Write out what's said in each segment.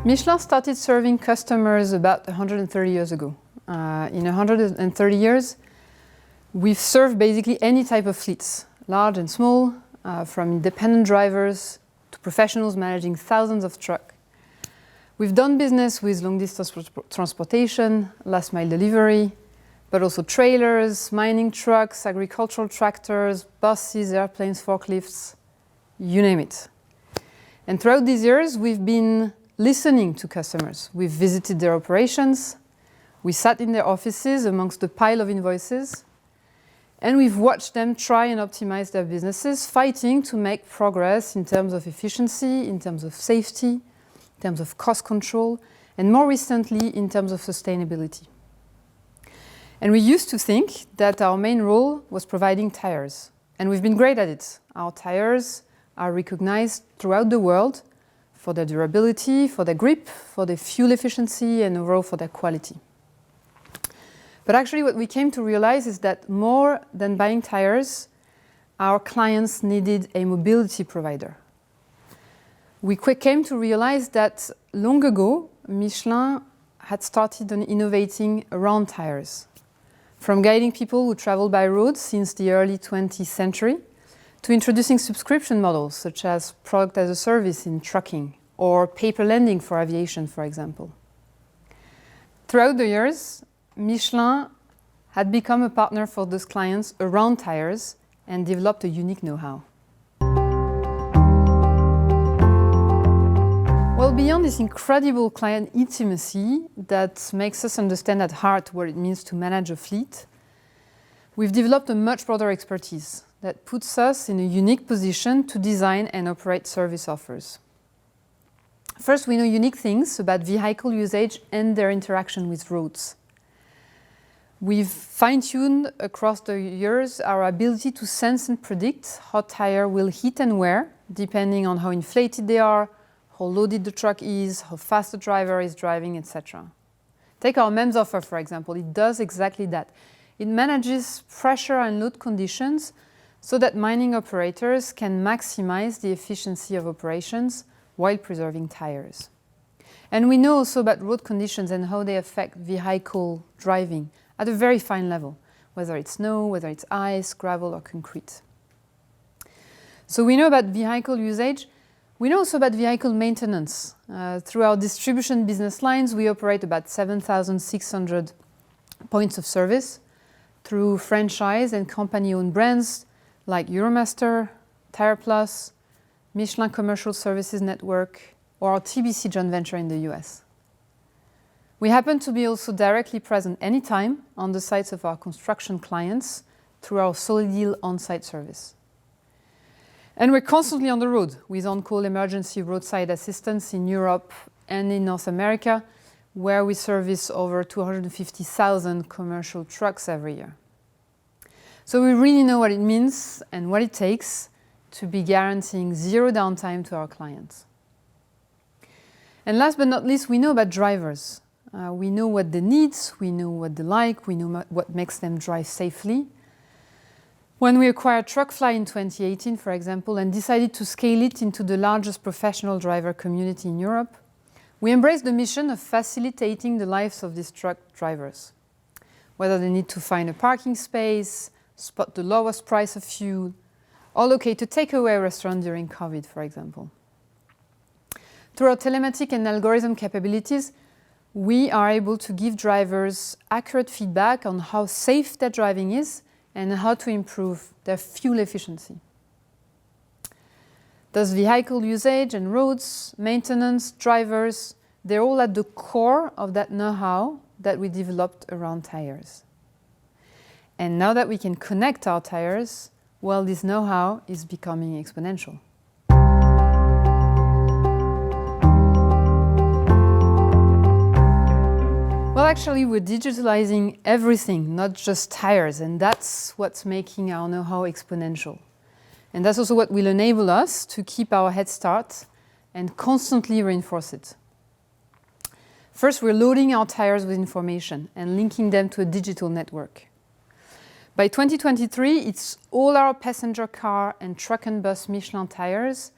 Michelin started serving customers about 130 years ago. In 130 years, we've served basically any type of fleets, large and small, from independent drivers to professionals managing thousands of trucks. We've done business with long-distance transportation, last-mile delivery, but also trailers, mining trucks, agricultural tractors, buses, airplanes, forklifts, you name it. And throughout these years, we've been listening to customers. We've visited their operations, we sat in their offices amongst the pile of invoices, and we've watched them try and optimize their businesses, fighting to make progress in terms of efficiency, in terms of safety, in terms of cost control, and more recently, in terms of sustainability. And we used to think that our main role was providing tires, and we've been great at it. Our tires are recognized throughout the world for their durability, for their grip, for their fuel efficiency, and overall for their quality. But actually what we came to realize is that more than buying tires, our clients needed a mobility provider. We came to realize that long ago, Michelin had started on innovating around tires, from guiding people who travel by road since the early 20th century, to introducing subscription models such as product as a service in trucking or paper lending for aviation, for example. Throughout the years, Michelin had become a partner for those clients around tires and developed a unique know-how. Well, beyond this incredible client intimacy that makes us understand at heart what it means to manage a fleet, we've developed a much broader expertise that puts us in a unique position to design and operate service offers. First, we know unique things about vehicle usage and their interaction with roads. We've fine-tuned across the years our ability to sense and predict how tire will heat and wear, depending on how inflated they are, how loaded the truck is, how fast the driver is driving, etc. Take our MEMS offer, for example. It does exactly that. It manages pressure and load conditions so that mining operators can maximize the efficiency of operations while preserving tires. And we know also about road conditions and how they affect vehicle driving at a very fine level, whether it's snow, whether it's ice, gravel, or concrete. So we know about vehicle usage. We know also about vehicle maintenance. Through our distribution business lines, we operate about 7,600 points of service through franchise and company-owned brands like Euromaster, Tire Plus, Michelin Commercial Services Network, or our TBC joint venture in the US. We happen to be also directly present anytime on the sites of our construction clients through our Solid Yield on-site service. And we're constantly on the road with on-call emergency roadside assistance in Europe and in North America, where we service over 250,000 commercial trucks every year. So we really know what it means and what it takes to be guaranteeing zero downtime to our clients. And last but not least, we know about drivers. We know what they need, we know what they like, we know what makes them drive safely. When we acquired Truckfly in 2018, for example, and decided to scale it into the largest professional driver community in Europe, we embraced the mission of facilitating the lives of these truck drivers. Whether they need to find a parking space, spot the lowest price of fuel, or locate a takeaway restaurant during COVID, for example. Through our telematic and algorithm capabilities, we are able to give drivers accurate feedback on how safe their driving is and how to improve their fuel efficiency. Thus, vehicle usage and roads, maintenance, drivers, they're all at the core of that know-how that we developed around tires. And now that we can connect our tires, well, this know-how is becoming exponential. Well, actually, we're digitalizing everything, not just tires, and that's what's making our know-how exponential. And that's also what will enable us to keep our head start and constantly reinforce it. First, we're loading our tires with information and linking them to a digital network. By 2023, it's all our passenger car and truck and bus Michelin tires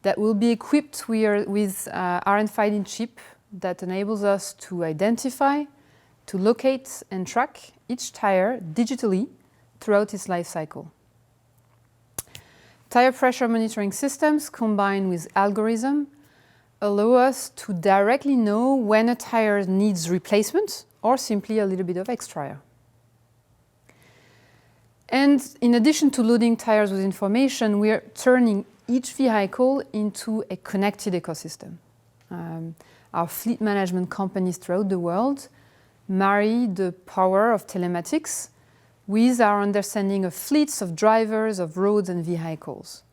that will be equipped with RFID chip that enables us to identify, to locate and track each tire digitally throughout its life cycle. Tire pressure monitoring systems combined with algorithm allow us to directly know when a tire needs replacement or simply a little bit of extra. And in addition to loading tires with information, we are turning each vehicle into a connected ecosystem. Our fleet management companies throughout the world marry the power of telematics with our understanding of fleets, of drivers, of roads and vehicles.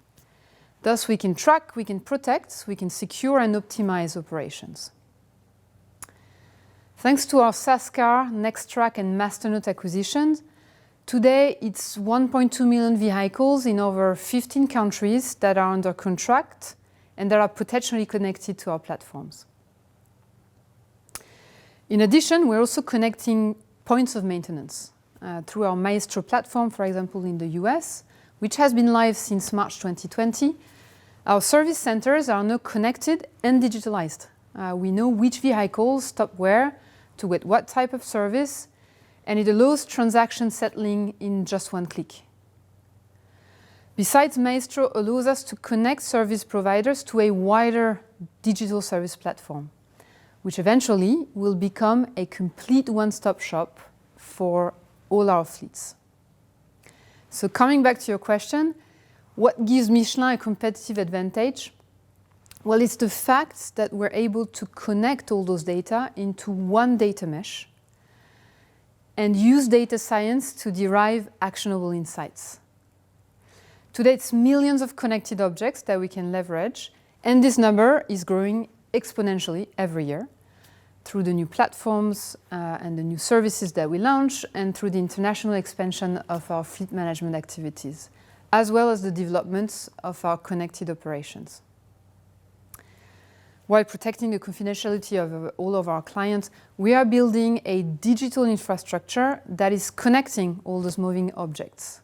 Thus, we can track, we can protect, we can secure and optimize operations. Thanks to our SaaScar, NextTrack and Masternote acquisitions, today it's 1.2 million vehicles in over 15 countries that are under contract and that are potentially connected to our platforms. In addition, we're also connecting points of maintenance through our Maestro platform, for example, in the US, which has been live since March 2020. Our service centers are now connected and digitalized. We know which vehicles stop where, to get what type of service, and it allows transaction settling in just one click. Besides, Maestro allows us to connect service providers to a wider digital service platform, which eventually will become a complete one-stop shop for all our fleets. So coming back to your question, what gives Michelin a competitive advantage? Well, it's the fact that we're able to connect all those data into one data mesh and use data science to derive actionable insights. Today, it's millions of connected objects that we can leverage, and this number is growing exponentially every year through the new platforms and the new services that we launch, and through the international expansion of our fleet management activities, as well as the development of our connected operations. While protecting the confidentiality of all of our clients, we are building a digital infrastructure that is connecting all those moving objects.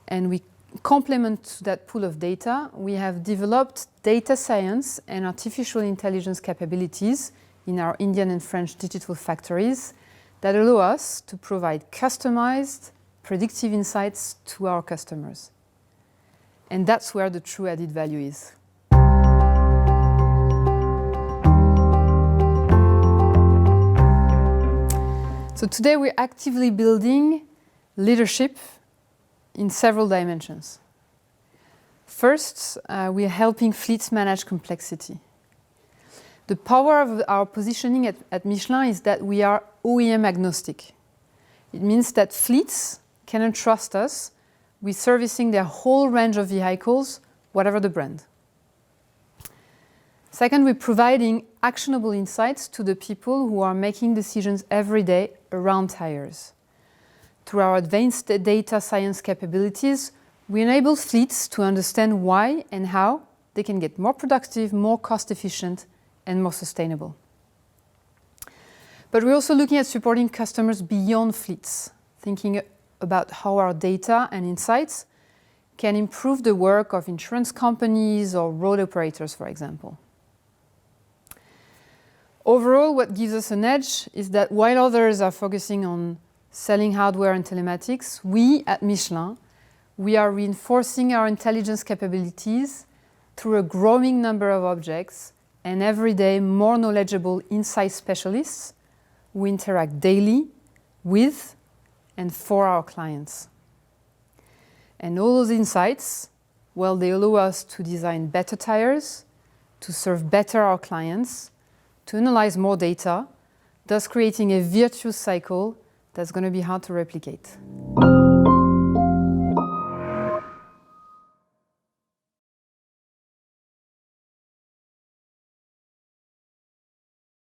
And we complement that pool of data. We have developed data science and artificial intelligence capabilities in our Indian and French digital factories that allow us to provide customized, predictive insights to our customers. And that's where the true added value is. So today we're actively building leadership in several dimensions. First, we are helping fleets manage complexity. The power of our positioning at Michelin is that we are OEM agnostic. It means that fleets can entrust us with servicing their whole range of vehicles, whatever the brand. Second, we're providing actionable insights to the people who are making decisions every day around tires. Through our advanced data science capabilities, we enable fleets to understand why and how they can get more productive, more cost-efficient, and more sustainable. But we're also looking at supporting customers beyond fleets, thinking about how our data and insights can improve the work of insurance companies or road operators, for example. Overall, what gives us an edge is that while others are focusing on selling hardware and telematics, we at Michelin, we are reinforcing our intelligence capabilities through a growing number of objects and every day more knowledgeable insight specialists who interact daily with and for our clients. And all those insights, well, they allow us to design better tires, to serve better our clients, to analyze more data, thus creating a virtuous cycle that's going to be hard to replicate.